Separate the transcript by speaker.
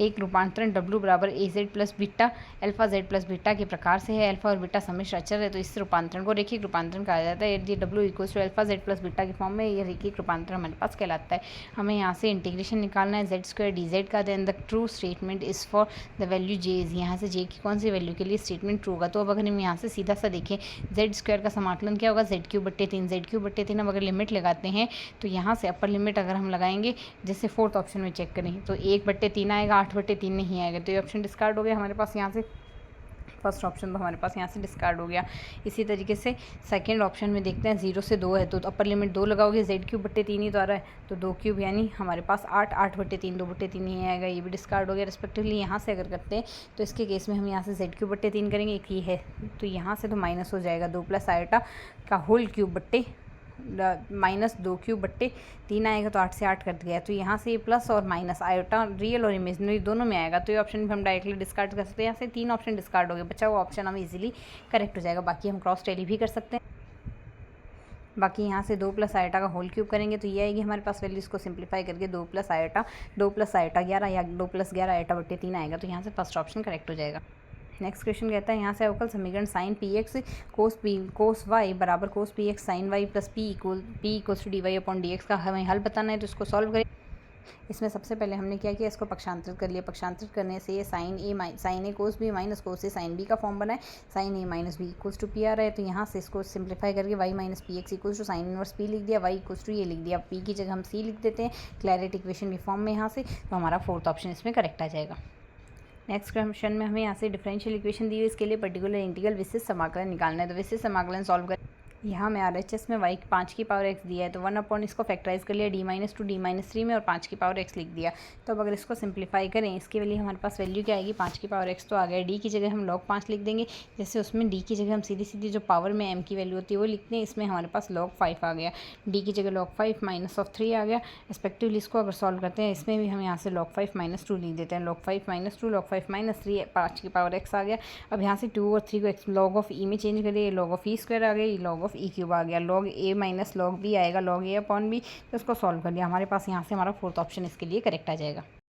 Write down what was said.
Speaker 1: एक रूपांतरण डब्ल्यू बराबर A Z plus beta alpha Z plus beta के प्रकार से है। अल्फा और बीटा सम्मिश्र अचर है, तो इस रूपांतरण को रैखिक रूपांतरण कहा जाता है। यदि W equals to alpha Z plus beta के फॉर्म में यह रैखिक रूपांतरण हमारे पास कहलाता है। हमें यहाँ से इंटीग्रेशन निकालना है जेड स्क्वायर डी जेड का। Then the true statement is for the value J is, यहाँ से जे की कौन सी वैल्यू के लिए स्टेटमेंट ट्रू होगा। तो अब अगर हम यहाँ से सीधा सा देखें जेड स्क्वायर का समाकलन क्या होगा, जेड क्यूब बट्टे 3। जेड क्यूब बट्टे 3 हम अगर लिमिट लगाते हैं तो यहाँ से अपर लिमिट अगर हम लगाएंगे, जैसे फोर्थ ऑप्शन में चेक करें तो 1/3 आएगा, 8/3 नहीं आएगा, तो ये ऑप्शन डिस्कार्ड हो गया हमारे पास। यहाँ से फर्स्ट ऑप्शन तो हमारे पास यहाँ से डिस्कार्ड हो गया। इसी तरीके से सेकंड ऑप्शन में देखते हैं 0 से 2 है, तो अपर लिमिट 2 लगाओगे, जेड क्यूब बट्टे 3 ही तो आ रहा है, तो 2 क्यूब यानी हमारे पास 8, 8/3, 2/3 नहीं आएगा, ये भी डिस्कार्ड हो गया रिस्पेक्टिवली। यहाँ से अगर करते हैं तो इसके केस में हम यहाँ से जेड क्यूब बट्टे 3 करेंगे, एक ये है, तो यहाँ से तो माइनस हो जाएगा 2 प्लस आयोटा का होल क्यूब बट्टे माइनस 2 क्यूब बट्टे 3 आएगा, तो 8 से 8 कट गया, तो यहाँ से ये प्लस और माइनस आयोटा रियल और इमेजिनरी दोनों में आएगा, तो ये ऑप्शन भी हम डायरेक्टली डिस्कार्ड कर सकते हैं। यहाँ से 3 ऑप्शन डिस्कार्ड हो गए, बचा हुआ ऑप्शन हम इजीली करेक्ट हो जाएगा। बाकी हम क्रॉस टैली भी कर सकते हैं। बाकी यहाँ से 2 प्लस आयोटा का होल क्यूब करेंगे तो ये आएगी हमारे पास वैल्यू। इसको सिंप्लीफाई करके 2 प्लस आयोटा 11 या 2 प्लस 11 आयोटा बट्टे 3 आएगा, तो यहाँ से फर्स्ट ऑप्शन करेक्ट हो जाएगा। नेक्स्ट क्वेश्चन कहता है यहाँ से अवकल समीकरण sine P X cos Y बराबर cos P X sine Y plus P equals to D Y upon D X का हमें हल बताना है, तो इसको सॉल्व करें। इसमें सबसे पहले हमने क्या किया, इसको पक्षांतरित कर लिया। पक्षांतरित करने से ये sine A cos B minus cos A sine B का फॉर्म बना है। Sine A minus B equals to P आ रहा है, तो यहाँ से इसको सिंप्लीफाई करके Y minus P X equals to sine inverse P लिख दिया, वाई इक्वल्स टू ये लिख दिया, पी की जगह हम सी लिख देते हैं क्लैरिटी इक्वेशन के फॉर्म में यहाँ से, तो हमारा फोर्थ ऑप्शन इसमें करेक्ट आ जाएगा। नेक्स्ट क्वेश्चन में हमें यहाँ से डिफरेंशियल इक्वेशन दी है, इसके लिए पर्टिकुलर इंटीग्रल विशिष्ट समाकलन निकालना है, तो विशिष्ट समाकलन सॉल्व कर। यहाँ में RHS में y 5 की पावर x दिया है, तो 1 अपॉन इसको फैक्टराइज कर लिया d-2 d-3 में और 5 की पावर x लिख दिया। तो अब अगर इसको सिंप्लीफाई करें, इसके लिए हमारे पास वैल्यू क्या आएगी, 5 की पावर x तो आ गया, d की जगह हम log 5 लिख देंगे। जैसे उसमें d की जगह हम सीधी जो पावर में m की वैल्यू होती है वो लिखते हैं, इसमें हमारे पास log 5 आ गया, d की जगह log 5 माइनस ऑफ 3 आ गया। रिस्पेक्टिवली इसको अगर सॉल्व करते हैं, इसमें भी हम यहाँ से log 5 माइनस 2 लिख देते हैं, log 5 माइनस 2 log 5 माइनस 3 5 की पावर x आ गया। अब यहाँ से 2 और 3 को log ऑफ e में चेंज करिए, log ऑफ e स्क्वायर आ गया, ये log ऑफ e क्यूब आ गया, log a minus log b आएगा, log a अपॉन b, तो इसको सॉल्व कर लिया। हमारे पास यहाँ से हमारा फोर्थ ऑप्शन इसके लिए करेक्ट आ जाएगा।